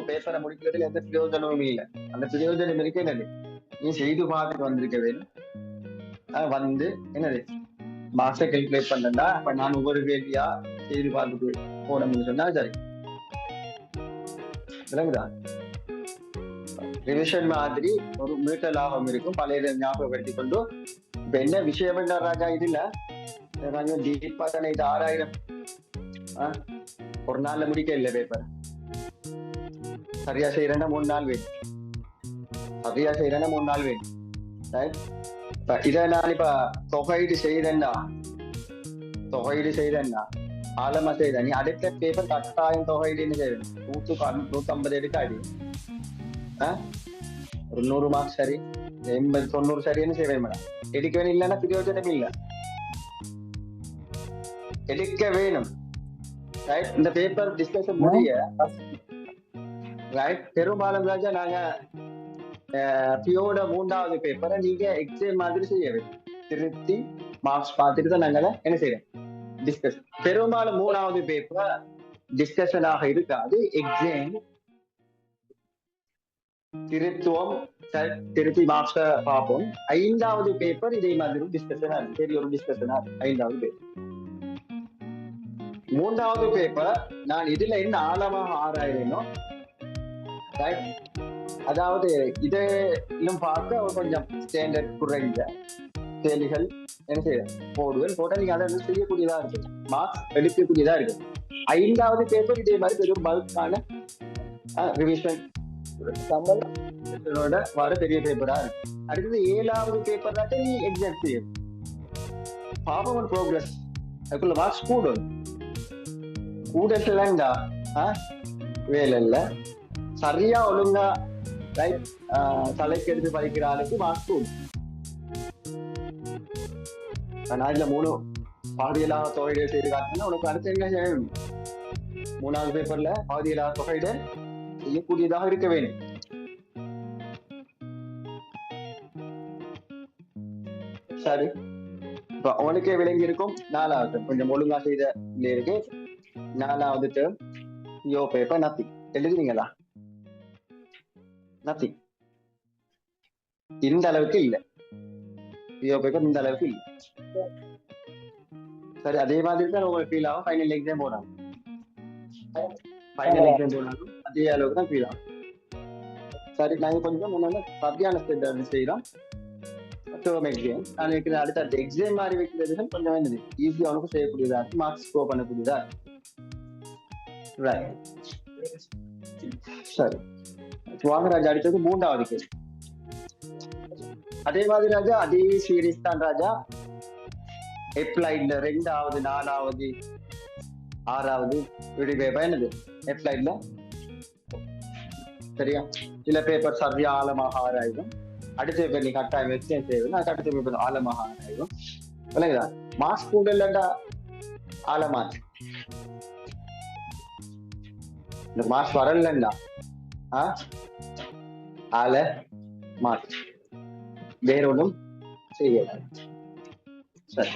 பேப்பரை முடிக்கிறதுல எந்த பிரயோஜனமும் இல்லை. அந்த பிரயோஜனம் இருக்கு என்னது, நீ செய்து பார்த்துட்டு வந்திருக்க வேணும். வந்து என்னது மாஸ்டர் கால்குலேட் பண்ணா, அப்ப நான் ஒவ்வொரு கேள்வியா செய்து பார்த்துட்டு போனோம்னு சொன்னா சரி விளங்குதா. ரிவிஷன் மாதிரி ஒரு மீட்டர் லாபம் இருக்கும், பழைய ஞாபகப்படுத்திக் கொண்டு. இப்ப என்ன விஷயம் என்ன ராஜா, இதுல டீப்பா தானே இது 6000 ஒரு நாள்ல முடிக்க இல்லை பேப்பர். சரியா செய்யறேன்னா 3 நாள் வேணும், சரியா செய்யறேன்னா 3 நாள் வேணும். இதை நான் இப்ப தொகையீடு செய்தேன்னா ஆழமா செய்த நீ அடுத்த பேப்பர் கட்டாயம் தொகையீடுன்னு செய்வேன். 150 எடுக்காது, ஒரு 100 மார்க்ஸ் சரி, 80-90 சரின்னு செய்வேன் மேடம். எடுக்க வேணும், இல்லைன்னா பிரயோஜனம் இல்லை. எடுக்க வேணும். இந்த பேப்பர் டிஸ்கஷன் முடிய பெரும்பாலும் ராஜா நாங்க பியோட 3வது பேப்பரை நீங்க எக்ஸாம் மாதிரி செய்ய வேண்டும். திருத்தி மார்க்ஸ் பார்த்துட்டு தான் நாங்க என்ன செய்யறோம், டிஸ்கஸ். பெரும்பாலும் 3வது பேப்பர் டிஸ்கஷனாக இருக்காது, எக்ஸாம் திருத்துவம் திருத்தி மார்க்ஸ் பார்ப்போம். 5வது பேப்பர் இதே மாதிரி டிஸ்கஷனா இருக்கு, பெரிய ஒரு டிஸ்கஷனா 5வது பேப்பர். 3வது பேப்பர் நான் இதுல என்ன ஆழமாக ஆராயிரேனோ, அதாவது இதை இன்னும் பார்க்க கொஞ்சம் ஸ்டாண்டர்ட் குறைந்த கேள்விகள் என்ன செய்ய போட்டா நீங்க அதை செய்யக்கூடியதா இருக்கு, மார்க்ஸ் எடுக்கக்கூடியதா இருக்கு. 5வது பேப்பர் இதே மாதிரி பெரும் பல்கான ரிவிஷன் வர பெரிய பேப்பரா இருக்கு. அடுத்தது 7வது பேப்பர் தான் நீ எக்ஸாம் செய்ய பாப்போம் ப்ரோக்ரஸ். அதுக்குள்ள மார்க்ஸ் கூடலா வேலை இல்ல, சரியா ஒழுங்கா தலைக்கு எடுத்து படிக்கிற ஆளுக்கு மார்க்ஸ் கூடும். நான் இதுல 3 பாதியெல்லாம் தொகையிட செய்து காட்டினா உனக்கு அடுத்த என்ன செய்யணும், 3வது பேப்பர்ல பாதியெல்லாம் தொகையிட செய்யக்கூடியதாக இருக்க வேண்டும். சரி, இப்ப உனக்கே விளங்கி இருக்கும் 4வது கொஞ்சம் ஒழுங்கா செய்த இருக்கு. 4வது டேர்ம் யோ பேப்பர் நத்திங் எழுதுறீங்களா, நத்திங் இந்த அளவுக்கு இல்ல, யோ பேப்பர் இந்த அளவுக்கு இல்ல. சரி, அதே மாதிரி தான் உங்களுக்கு ஃபீல் ஆகும் ஃபைனல் எக்ஸாம் போனாலும். அதே அளவுக்கு தான் ஃபீல் ஆகும். சரி, நாங்க கொஞ்சம் முன்னாடி சரியான ஸ்டெப் செய்யறோம். அடுத்த எக்ஸாம் மாதிரி வைக்கிறது கொஞ்சம் வேண்டியது ஈஸியா அவனுக்கு செய்யக்கூடியதா இருக்கு, மார்க்ஸ் ஸ்கோர் பண்ணக்கூடியதா இருக்கு. சரி, வாங்க ராஜா, அடுத்தது 3வது கேள்வி. அதே மாதிரி ராஜா, அதே சீரீஸ் தான் ராஜா. எப்ளைட்ல 2வது 4வது 6வது பேப்பர் என்னது எப்ளைட்ல. சரியா, சில பேப்பர் சரியா ஆழமாக ஆராயும். அடுத்த பேப்பர் நீ கட்டாயம் எக்ஸ்சேஞ்ச் செய்யணும், அடுத்த பேப்பர் ஆழமாக ஆராயும். விளங்குதா, மார்க்ஸ் கூட இல்லைண்டா ஆழமாச்சு, இந்த மார்க்ஸ் வரலன்னா ஆல மார்க்ஸ் வேற ஒன்றும் செய்யலாம். சரி.